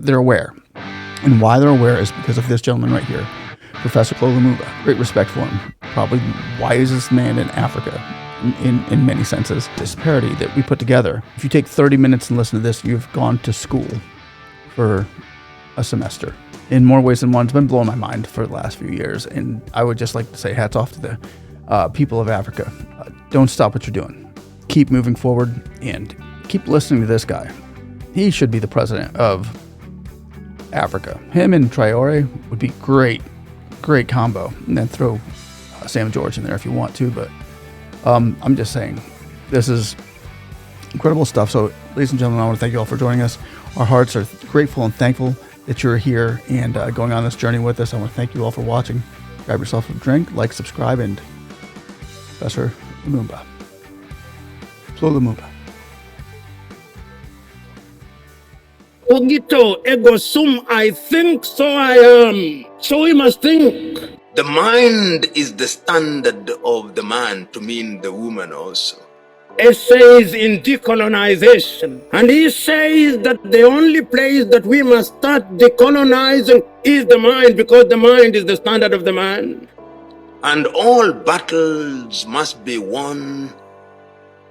They're aware. And why they're aware is because of this gentleman right here, Professor PLO Lumumba. Great respect for him. Probably the wisest man in Africa in many senses. This parody that we put together, if you take 30 minutes and listen to this, you've gone to school for a semester. In more ways than one, it's been blowing my mind for the last few years. And I would just like to say hats off to the people of Africa. Don't stop what you're doing. Keep moving forward and keep listening to this guy. He should be the president of Africa. Him and Traore would be great combo. And then throw Sam George in there if you want to. But I'm just saying, this is incredible stuff. So, ladies and gentlemen, I want to thank you all for joining us. Our hearts are grateful and thankful that you're here and going on this journey with us. I want to thank you all for watching. Grab yourself a drink, like, subscribe, and Professor Lumumba. PLO Lumumba. Ogito ego sum, I think, so I am. So we must think. The mind is the standard of the man to mean the woman also. It says in Decolonization, and he says that the only place that we must start decolonizing is the mind, because the mind is the standard of the man. And all battles must be won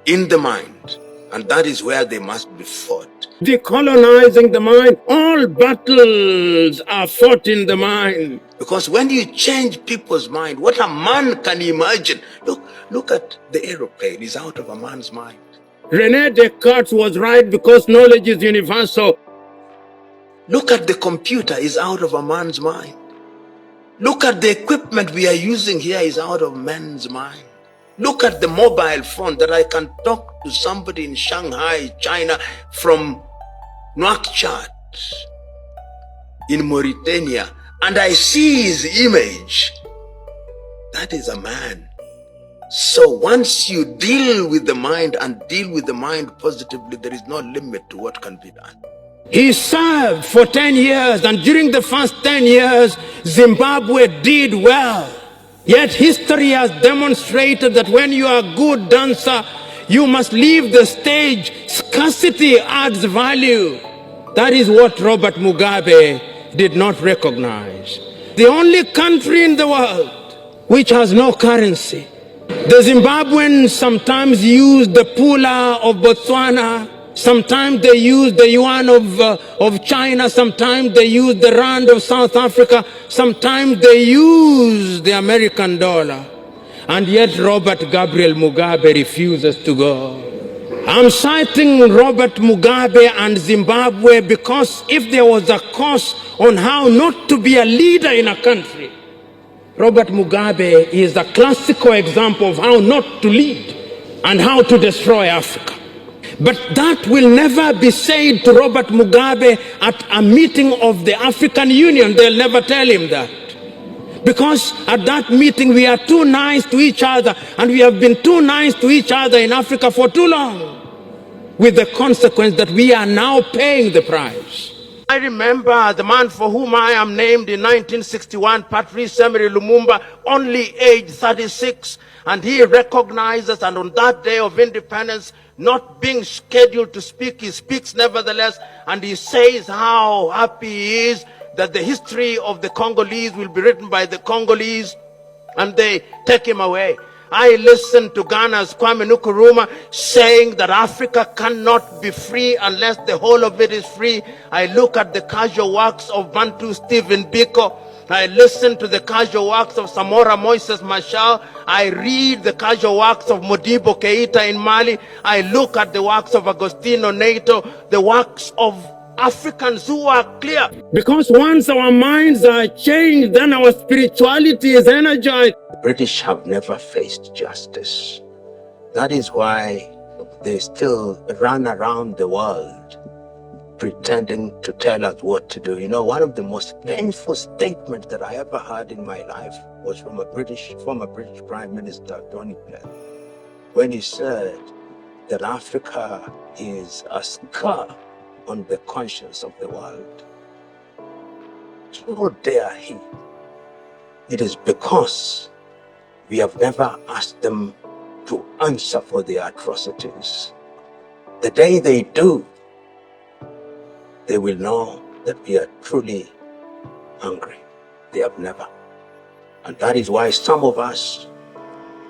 in the mind, and that is where they must be fought. Decolonizing the mind, all battles are fought in the mind. Because when you change people's mind, what a man can imagine. Look at the aeroplane, is out of a man's mind. René Descartes was right because knowledge is universal. Look at the computer, is out of a man's mind. Look at the equipment we are using here, is out of man's mind. Look at the mobile phone that I can talk to somebody in Shanghai, China, from Nouakchott in Mauritania, and I see his image. That is a man. So once you deal with the mind and deal with the mind positively, there is no limit to what can be done. He served for 10 years, and during the first 10 years, Zimbabwe did well. Yet history has demonstrated that when you are a good dancer, you must leave the stage. Scarcity adds value. That is what Robert Mugabe did not recognize. The only country in the world which has no currency. The Zimbabweans sometimes use the pula of Botswana. Sometimes they use the yuan of China. Sometimes they use the rand of South Africa. Sometimes they use the American dollar. And yet Robert Gabriel Mugabe refuses to go. I'm citing Robert Mugabe and Zimbabwe because if there was a course on how not to be a leader in a country, Robert Mugabe is a classical example of how not to lead and how to destroy Africa. But that will never be said to Robert Mugabe at a meeting of the African Union. They'll never tell him that. Because at that meeting we are too nice to each other, and we have been too nice to each other in Africa for too long, with the consequence that we are now paying the price. I remember the man for whom I am named in 1961, Patrice Emery Lumumba, only age 36, and he recognizes, and on that day of independence, not being scheduled to speak, he speaks nevertheless, and he says how happy he is that the history of the Congolese will be written by the Congolese, and they take him away. I listened to Ghana's Kwame Nkrumah saying that Africa cannot be free unless the whole of it is free. I look at the casual works of Bantu Stephen Biko. I listen to the casual works of Samora Moises Machel. I read the casual works of Modibo Keita in Mali. I look at the works of Agostino Neto, the works of Africans who are clear. Because once our minds are changed, then our spirituality is energized. The British have never faced justice. That is why they still run around the world pretending to tell us what to do. You know, one of the most painful statements that I ever heard in my life was from former British Prime Minister Tony Blair, when he said that Africa is a scar on the conscience of the world. How dare he? It is because we have never asked them to answer for their atrocities. The day they do, they will know that we are truly hungry. They have never. And that is why some of us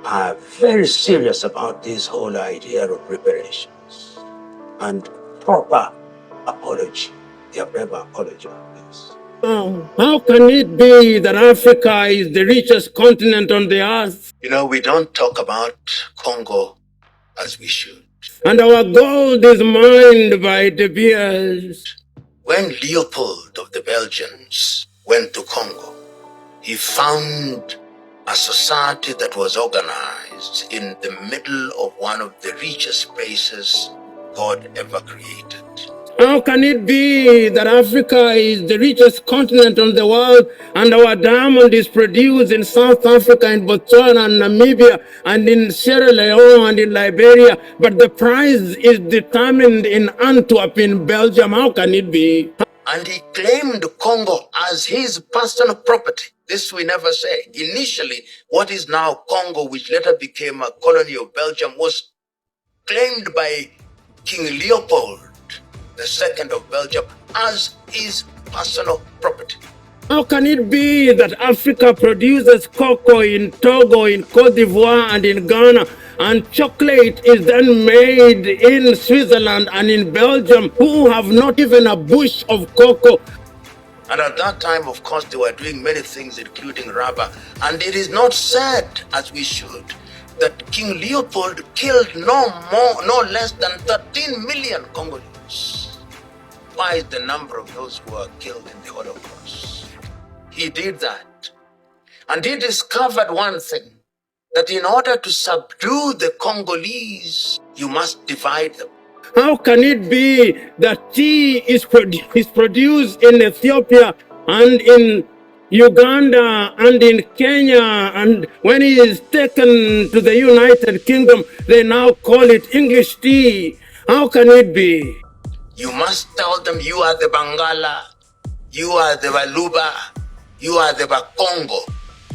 are very serious about this whole idea of reparations and proper apology. They have never apologized. How can it be that Africa is the richest continent on the earth? You know, we don't talk about Congo as we should. And our gold is mined by De Beers. When Leopold of the Belgians went to Congo, he found a society that was organized in the middle of one of the richest places God ever created. How can it be that Africa is the richest continent on the world and our diamond is produced in South Africa, in Botswana, and Namibia, and in Sierra Leone, and in Liberia, but the price is determined in Antwerp, in Belgium? How can it be? And he claimed Congo as his personal property. This we never say. Initially, what is now Congo, which later became a colony of Belgium, was claimed by King Leopold II of Belgium as his personal property. How can it be that Africa produces cocoa in Togo, in Cote d'Ivoire, and in Ghana, and chocolate is then made in Switzerland and in Belgium, who have not even a bush of cocoa? And at that time, of course, they were doing many things, including rubber. And it is not said, as we should, that King Leopold killed no less than 13 million Congolese. Twice the number of those who were killed in the Holocaust. He did that. And he discovered one thing, that in order to subdue the Congolese, you must divide them. How can it be that tea is produced in Ethiopia and in Uganda and in Kenya, and when it is taken to the United Kingdom, they now call it English tea? How can it be? You must tell them you are the Bangala, you are the Baluba, you are the Bakongo.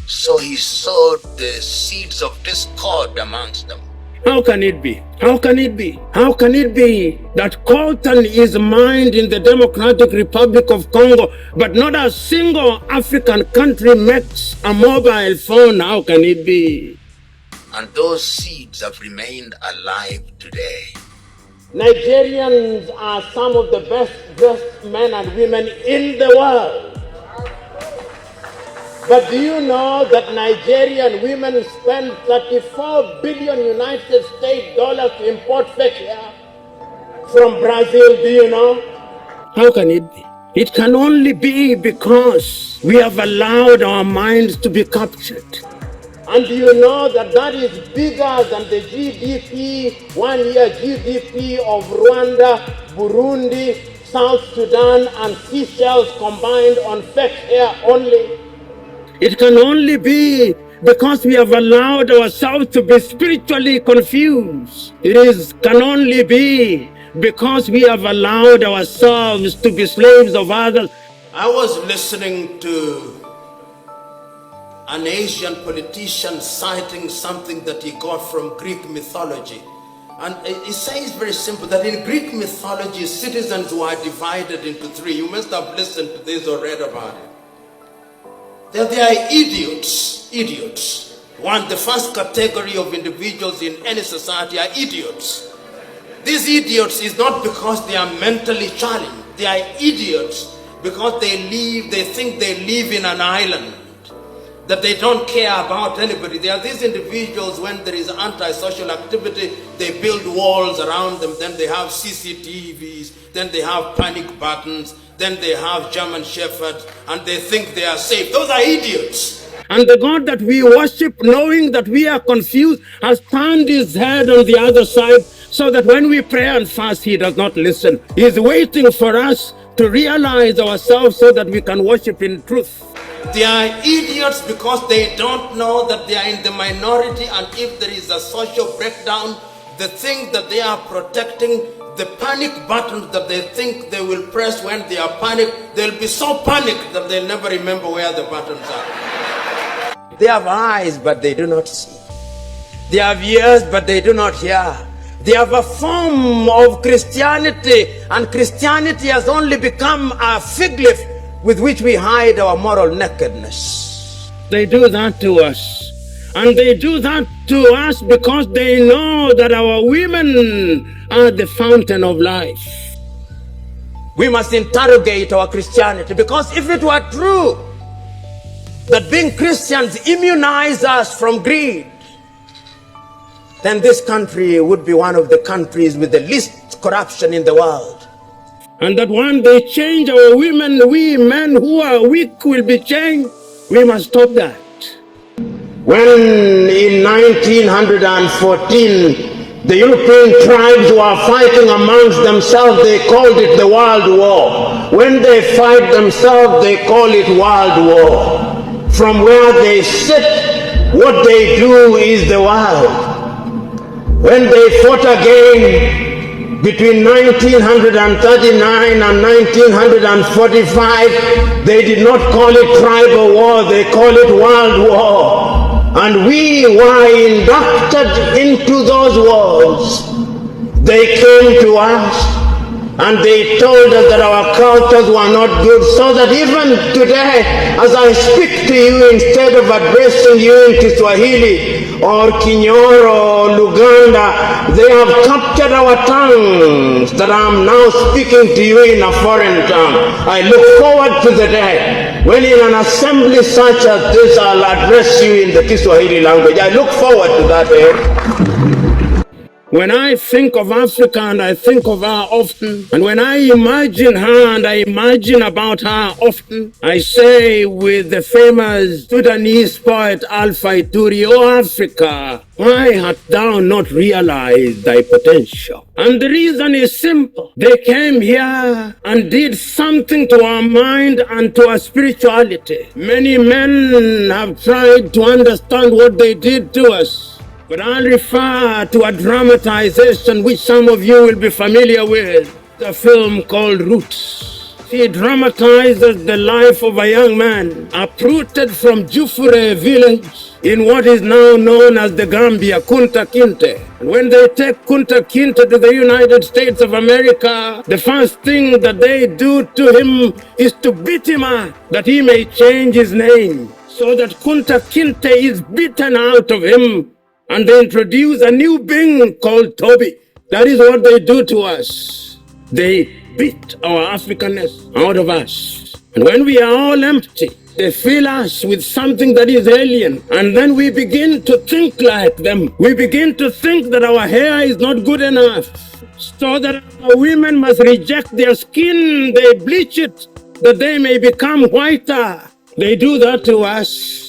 So he sowed the seeds of discord amongst them. How can it be? How can it be? How can it be that coltan is mined in the Democratic Republic of Congo, but not a single African country makes a mobile phone? How can it be? And those seeds have remained alive today. Nigerians are some of the best dressed men and women in the world. But do you know that Nigerian women spend 34 billion United States dollars to import fake hair from Brazil? Do you know? How can it be? It can only be because we have allowed our minds to be captured. And do you know that that is bigger than the GDP, 1 year GDP of Rwanda, Burundi, South Sudan, and Seychelles combined on fake hair only? It can only be because we have allowed ourselves to be spiritually confused. Can only be because we have allowed ourselves to be slaves of others. I was listening to an Asian politician citing something that he got from Greek mythology. And it says very simple that in Greek mythology, citizens were divided into three. You must have listened to this or read about it. That they are idiots. The first category of individuals in any society are idiots. These idiots is not because they are mentally challenged. They are idiots because they think they live in an island, that they don't care about anybody. They are these individuals, when there is antisocial activity, they build walls around them, then they have CCTVs, then they have panic buttons, then they have German shepherds, and they think they are safe. Those are idiots. And the God that we worship, knowing that we are confused, has turned his head on the other side, so that when we pray and fast, he does not listen. He is waiting for us to realize ourselves so that we can worship in truth. They are idiots because they don't know that they are in the minority, and if there is a social breakdown, the thing that they are protecting, the panic buttons that they think they will press when they are panicked, they'll be so panicked that they'll never remember where the buttons are. They have eyes, but they do not see. They have ears, but they do not hear. They have a form of Christianity, and Christianity has only become a fig leaf with which we hide our moral nakedness. They do that to us. And they do that to us because they know that our women are the fountain of life. We must interrogate our Christianity, because if it were true that being Christians immunize us from greed, then this country would be one of the countries with the least corruption in the world. And that when they change our women, we men who are weak will be changed. We must stop that. When in 1914 the European tribes were fighting amongst themselves, they called it the World War. When they fight themselves, they call it World War. From where they sit, what they do is the world. When they fought again between 1939 and 1945, they did not call it tribal war, they call it World War. And we were inducted into those wars. They came to us and they told us that our cultures were not good, so that even today, as I speak to you, instead of addressing you in Kiswahili or Kinyoro or Luganda, they have captured our tongues that I am now speaking to you in a foreign tongue. I look forward to the day when in an assembly such as this I'll address you in the Kiswahili language. I look forward to that day. When I think of Africa and I think of her often, and when I imagine her and I imagine about her often, I say with the famous Sudanese poet Alpha Ituri, "O Africa, why hast thou not realized thy potential?" And the reason is simple. They came here and did something to our mind and to our spirituality. Many men have tried to understand what they did to us. But I'll refer to a dramatization which some of you will be familiar with, a film called Roots. He dramatizes the life of a young man uprooted from Jufure village in what is now known as the Gambia, Kunta Kinte. And when they take Kunta Kinte to the United States of America, the first thing that they do to him is to beat him up, that he may change his name, so that Kunta Kinte is beaten out of him. And they introduce a new being called Toby. That is what they do to us. They beat our Africanness out of us. And when we are all empty, they fill us with something that is alien. And then we begin to think like them. We begin to think that our hair is not good enough, so that our women must reject their skin. They bleach it, that they may become whiter. They do that to us.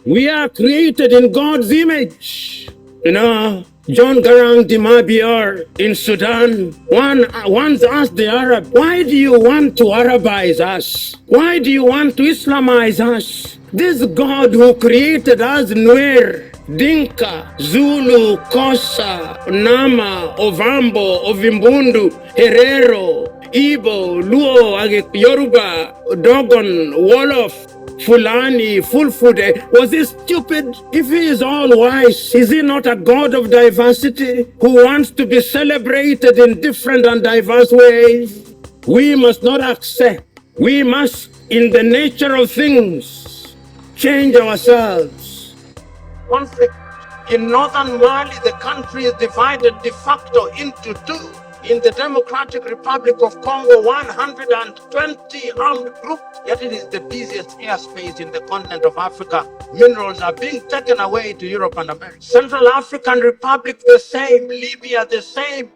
We are created in God's image. You know, John Garang Dimabiar in Sudan once asked the Arab, "Why do you want to Arabize us? Why do you want to Islamize us? This God who created us, Nuer, Dinka, Zulu, Kosa, Nama, Ovambo, Ovimbundu, Herero, Igbo, Luo, Yoruba, Dogon, Wolof, Fulani, Fulfude, was he stupid? If he is all wise, is he not a God of diversity who wants to be celebrated in different and diverse ways? We must not accept. We must, in the nature of things, change ourselves. Conflict. In northern Mali, the country is divided de facto into two. In the Democratic Republic of Congo, 120 armed groups, yet it is the busiest airspace in the continent of Africa. Minerals are being taken away to Europe and America. Central African Republic, the same. Libya, the same.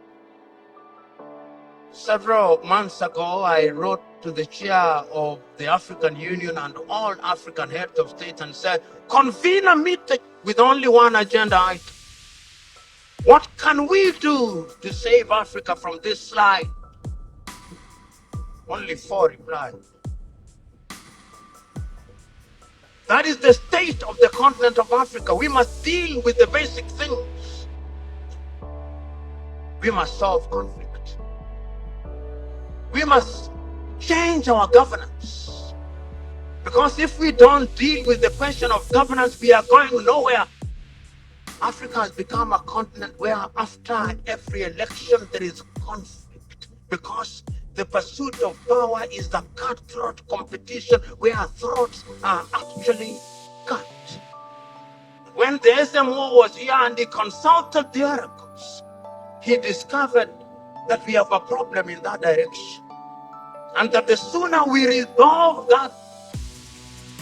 Several months ago, I wrote to the chair of the African Union and all African heads of state and said, convene a meeting with only one agenda item. What can we do to save Africa from this slide? Only 4 replied. That is the state of the continent of Africa. We must deal with the basic things. We must solve conflict. We must change our governance. Because if we don't deal with the question of governance, we are going nowhere. Africa has become a continent where after every election there is conflict, because the pursuit of power is the cutthroat competition where throats are actually cut. When the SMO was here and he consulted the oracles, he discovered that we have a problem in that direction. And that the sooner we resolve that,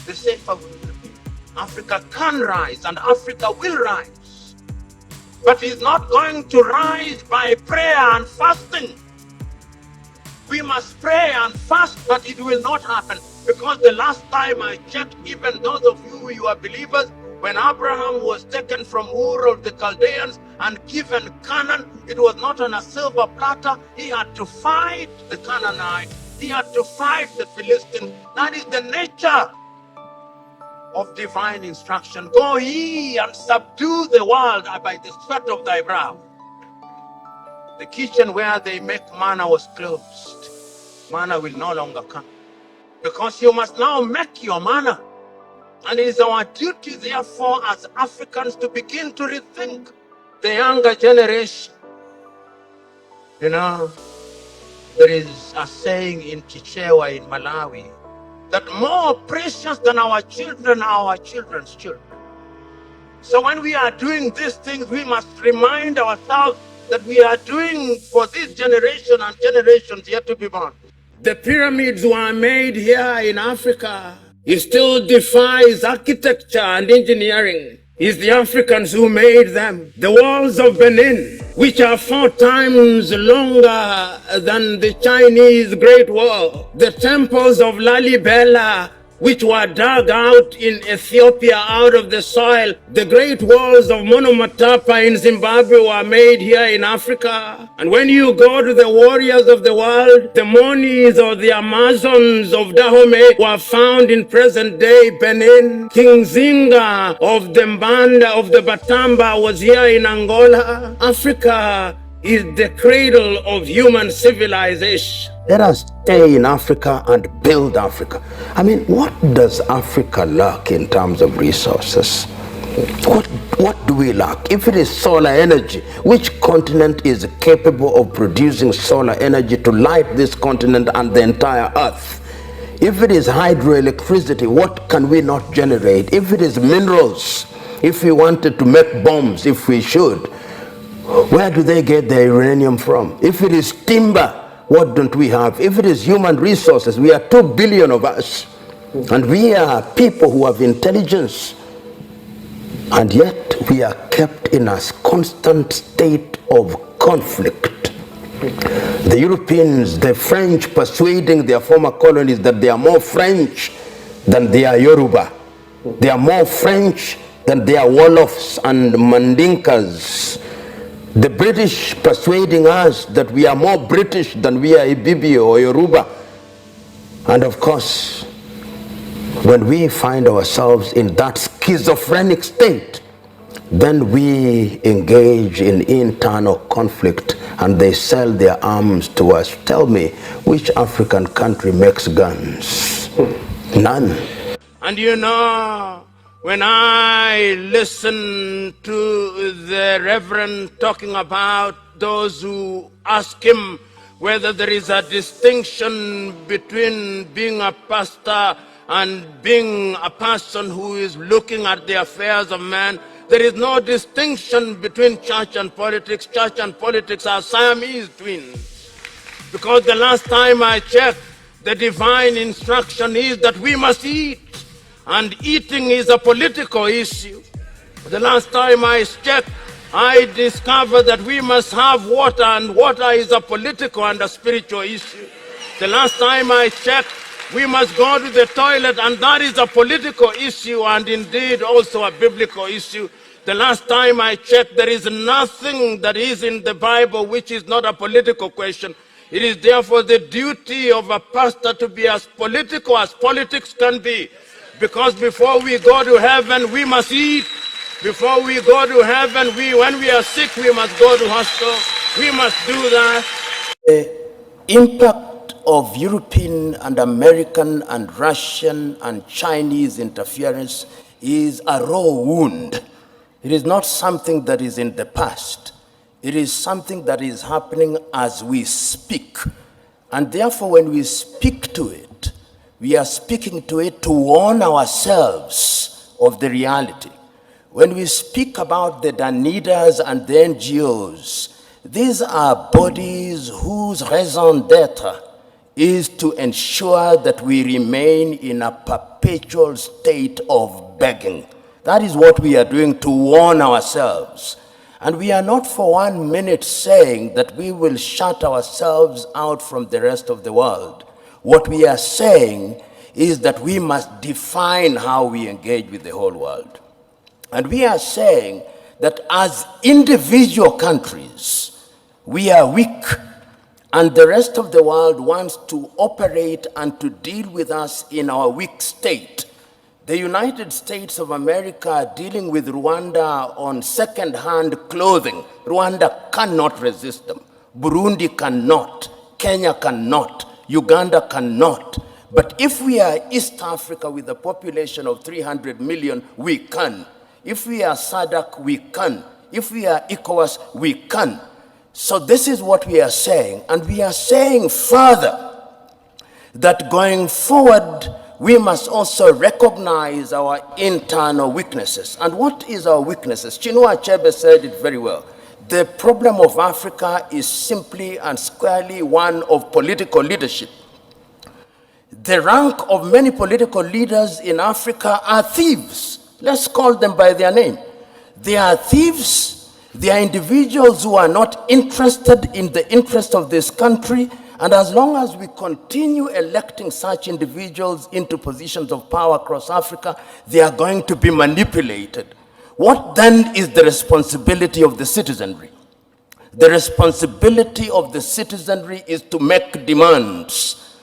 the safer we will be. Africa can rise and Africa will rise. But it's not going to rise by prayer and fasting. We must pray and fast, but it will not happen. Because the last time I checked, even those of you are believers, when Abraham was taken from Ur of the Chaldeans and given Canaan, it was not on a silver platter. He had to fight the Canaanite. He had to fight the Philistine. That is the nature of divine instruction. Go ye and subdue the world by the sweat of thy brow. The kitchen where they make manna was closed. Manna will no longer come, because you must now make your manna. And it is our duty, therefore, as Africans, to begin to rethink the younger generation. You know, there is a saying in Chichewa in Malawi that more precious than our children are our children's children. So when we are doing these things, we must remind ourselves that we are doing for this generation and generations yet to be born. The pyramids were made here in Africa. It still defies architecture and engineering. It's the Africans who made them. The walls of Benin, which are 4 times longer than the Chinese Great Wall. The temples of Lalibela, which were dug out in Ethiopia out of the soil. The great walls of Monomatapa in Zimbabwe were made here in Africa. And when you go to the warriors of the world, the Monis or the Amazons of Dahomey were found in present-day Benin. King Zinga of the Mbanda of the Batamba was here in Angola. Africa is the cradle of human civilization. Let us stay in Africa and build Africa. I mean, what does Africa lack in terms of resources? What do we lack? If it is solar energy, which continent is capable of producing solar energy to light this continent and the entire earth? If it is hydroelectricity, what can we not generate? If it is minerals, if we wanted to make bombs, if we should, where do they get their uranium from? If it is timber, what don't we have? If it is human resources, we are 2 billion of us. And we are people who have intelligence. And yet we are kept in a constant state of conflict. The Europeans, the French persuading their former colonies that they are more French than they are Yoruba. They are more French than they are Wolofs and Mandinkas. The British persuading us that we are more British than we are Ibibio or Yoruba. And of course, when we find ourselves in that schizophrenic state, then we engage in internal conflict and they sell their arms to us. Tell me, which African country makes guns? None. And you know, when I listen to the Reverend talking about those who ask him whether there is a distinction between being a pastor and being a person who is looking at the affairs of man, there is no distinction between church and politics. Church and politics are Siamese twins. Because the last time I checked, the divine instruction is that we must eat. And eating is a political issue. The last time I checked, I discovered that we must have water, and water is a political and a spiritual issue. The last time I checked, we must go to the toilet, and that is a political issue and indeed also a biblical issue. The last time I checked, there is nothing that is in the Bible which is not a political question. It is therefore the duty of a pastor to be as political as politics can be. Because before we go to heaven, we must eat. Before we go to heaven, when we are sick, we must go to hospital. We must do that. The impact of European and American and Russian and Chinese interference is a raw wound It is not something that is in the past. It is something that is happening as we speak. And therefore, when we speak to it, we are speaking to it to warn ourselves of the reality. When we speak about the Danidas and the NGOs, these are bodies whose raison d'etre is to ensure that we remain in a perpetual state of begging. That is what we are doing to warn ourselves. And we are not for 1 minute saying that we will shut ourselves out from the rest of the world. What we are saying is that we must define how we engage with the whole world. And we are saying that as individual countries, we are weak, and the rest of the world wants to operate and to deal with us in our weak state. The United States of America are dealing with Rwanda on second-hand clothing. Rwanda cannot resist them. Burundi cannot. Kenya cannot. Uganda cannot. But if we are East Africa with a population of 300 million, we can. If we are SADC, we can. If we are ECOWAS, we can. So this is what we are saying. And we are saying further that going forward, we must also recognize our internal weaknesses. And what is our weaknesses? Chinua Achebe said it very well. The problem of Africa is simply and squarely one of political leadership. The rank of many political leaders in Africa are thieves. Let's call them by their name. They are thieves. They are individuals who are not interested in the interest of this country. And as long as we continue electing such individuals into positions of power across Africa, they are going to be manipulated. What then is the responsibility of the citizenry? The responsibility of the citizenry is to make demands.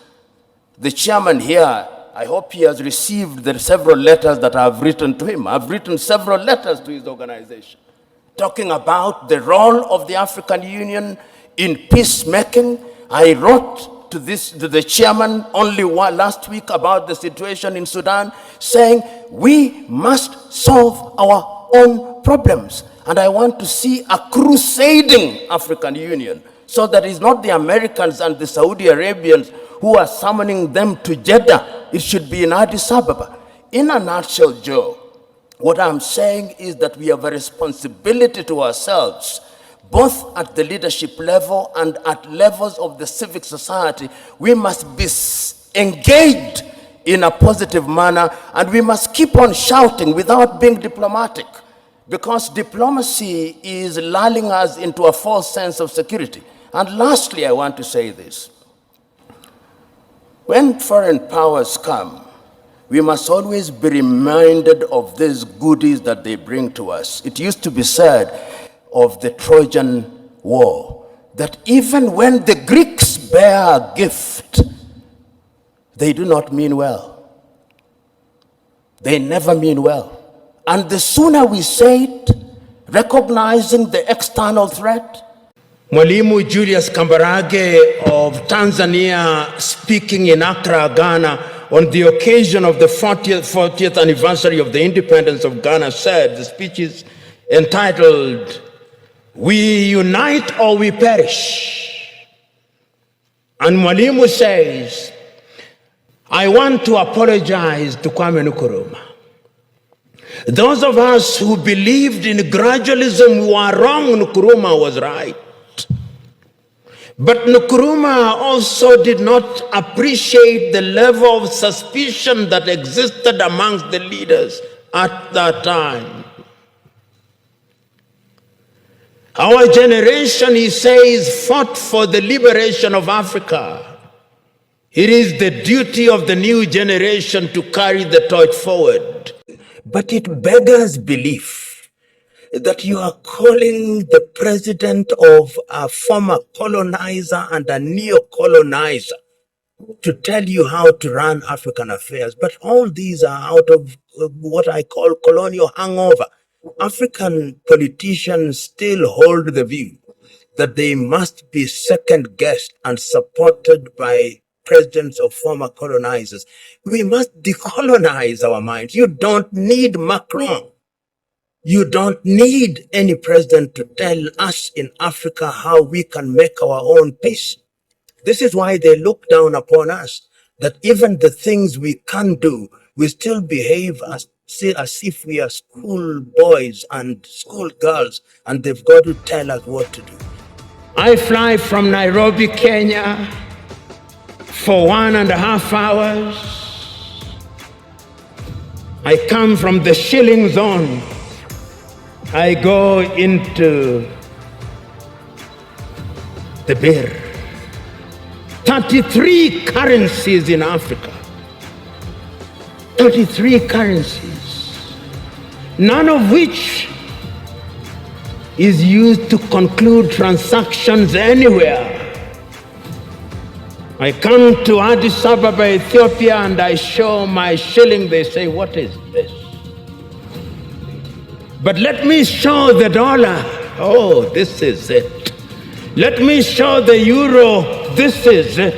The chairman here, I hope he has received the several letters that I have written to him. I've written several letters to his organization, talking about the role of the African Union in peacemaking. I wrote to the chairman only last week about the situation in Sudan, saying we must solve our own problems. And I want to see a crusading African Union, so that it's not the Americans and the Saudi Arabians who are summoning them to Jeddah. It should be in Addis Ababa. In a nutshell, Joe, what I'm saying is that we have a responsibility to ourselves, both at the leadership level and at levels of the civic society. We must be engaged in a positive manner, and we must keep on shouting without being diplomatic, because diplomacy is lulling us into a false sense of security. And lastly, I want to say this. When foreign powers come, we must always be reminded of these goodies that they bring to us. It used to be said of the Trojan War that even when the Greeks bear a gift, they do not mean well. They never mean well. And the sooner we say it, recognizing the external threat. Mwalimu Julius Kambarage of Tanzania, speaking in Accra, Ghana, on the occasion of the 40th anniversary of the independence of Ghana, said, the speech is entitled, "We Unite or We Perish." And Mwalimu says, I want to apologize to Kwame Nkrumah. Those of us who believed in gradualism were wrong. Nkrumah was right. But Nkrumah also did not appreciate the level of suspicion that existed amongst the leaders at that time. Our generation, he says, fought for the liberation of Africa. It is the duty of the new generation to carry the torch forward. But it beggars belief that you are calling the president of a former colonizer and a neo-colonizer to tell you how to run African affairs. But all these are out of what I call colonial hangover. African politicians still hold the view that they must be second-guessed and supported by presidents of former colonizers. We must decolonize our minds. You don't need Macron. You don't need any president to tell us in Africa how we can make our own peace. This is why they look down upon us, that even the things we can do, we still behave as if we are school boys and school girls, and they've got to tell us what to do. I fly from Nairobi, Kenya for 1.5 hours. I come from the shilling zone. I go into the beer. 33 currencies in Africa. 33 currencies. None of which is used to conclude transactions anywhere. I come to Addis Ababa, Ethiopia, and I show my shilling. They say, what is this? But let me show the dollar. Oh, this is it. Let me show the euro. This is it.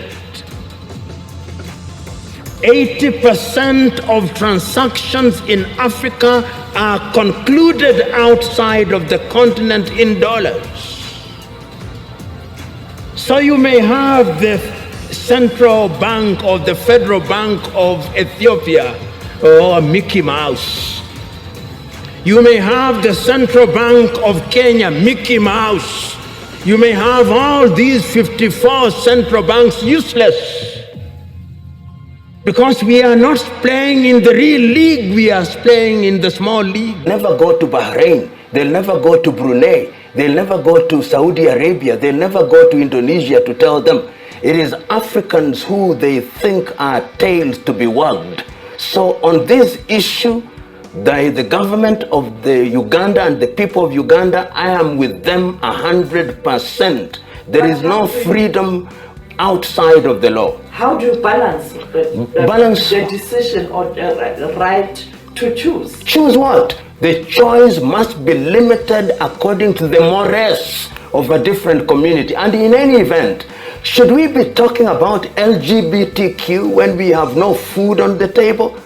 80% of transactions in Africa are concluded outside of the continent in dollars. So you may have the Central Bank or the Federal Bank of Ethiopia, or Mickey Mouse. You may have the Central Bank of Kenya, Mickey Mouse. You may have all these 54 central banks useless. Because we are not playing in the real league, we are playing in the small league. Never go to Bahrain, they'll never go to Brunei, they'll never go to Saudi Arabia, they'll never go to Indonesia to tell them. It is Africans who they think are tails to be wagged. So on this issue, the government of the Uganda and the people of Uganda, I am with them 100%. There is no freedom outside of the law. How do you balance the decision or the right to choose? Choose what? The choice must be limited according to the mores of a different community. And in any event, should we be talking about LGBTQ when we have no food on the table?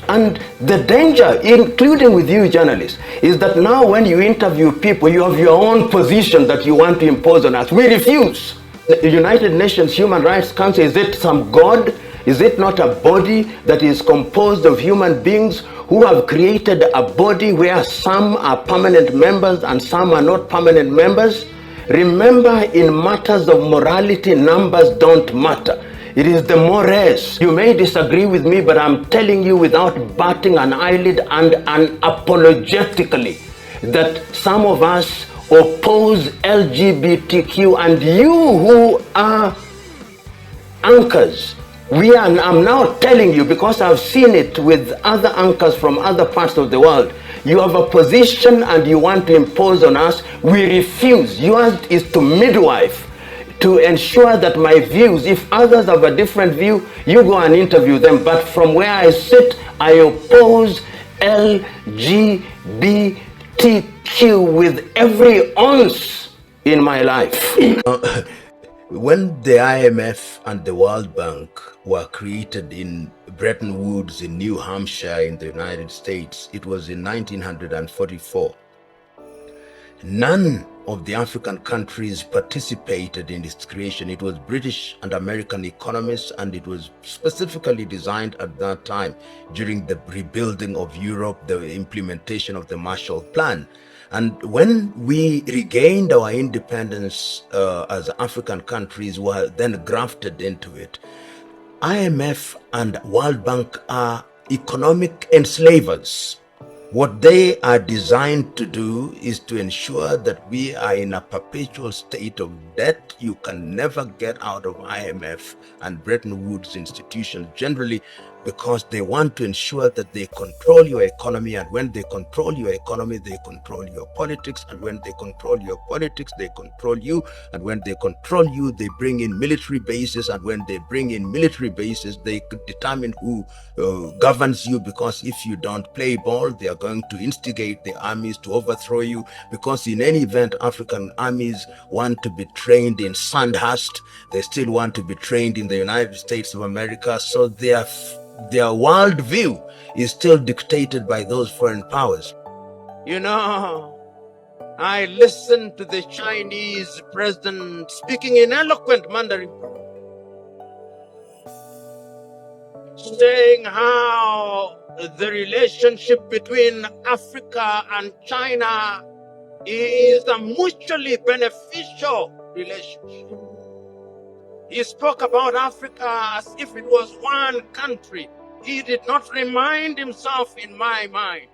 And the danger, including with you journalists, is that now when you interview people, you have your own position that you want to impose on us. We refuse. The United Nations Human Rights Council, is it some god? Is it not a body that is composed of human beings who have created a body where some are permanent members and some are not permanent members? Remember, in matters of morality, numbers don't matter. It is the mores. You may disagree with me, but I'm telling you without batting an eyelid and unapologetically that some of us oppose LGBTQ, and you who are anchors, I'm now telling you, because I've seen it with other anchors from other parts of the world, you have a position and you want to impose on us. We refuse. Yours is to midwife, to ensure that my views, if others have a different view, you go and interview them. But from where I sit, I oppose LGBTQ with every ounce in my life. When the IMF and the World Bank were created in Bretton Woods in New Hampshire in the United States, it was in 1944. None of the African countries participated in its creation. It was British and American economists, and it was specifically designed at that time during the rebuilding of Europe, the implementation of the Marshall Plan. And when we regained our independence as African countries, were then grafted into it. IMF and World Bank are economic enslavers. What they are designed to do is to ensure that we are in a perpetual state of debt. You can never get out of IMF and Bretton Woods institutions generally, because they want to ensure that they control your economy, and when they control your economy, they control your politics, and when they control your politics, they control you, and when they control you, they bring in military bases, and when they bring in military bases, they determine who governs you, because if you don't play ball, they are going to instigate the armies to overthrow you, because in any event, African armies want to be trained in Sandhurst, they still want to be trained in the United States of America, so their world view is still dictated by those foreign powers. You know, I listened to the Chinese president speaking in eloquent Mandarin, saying how the relationship between Africa and China is a mutually beneficial relationship. He spoke about Africa as if it was one country. He did not remind himself, in my mind,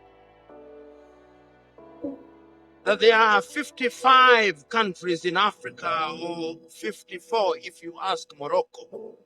that there are 55 countries in Africa, or 54 if you ask Morocco.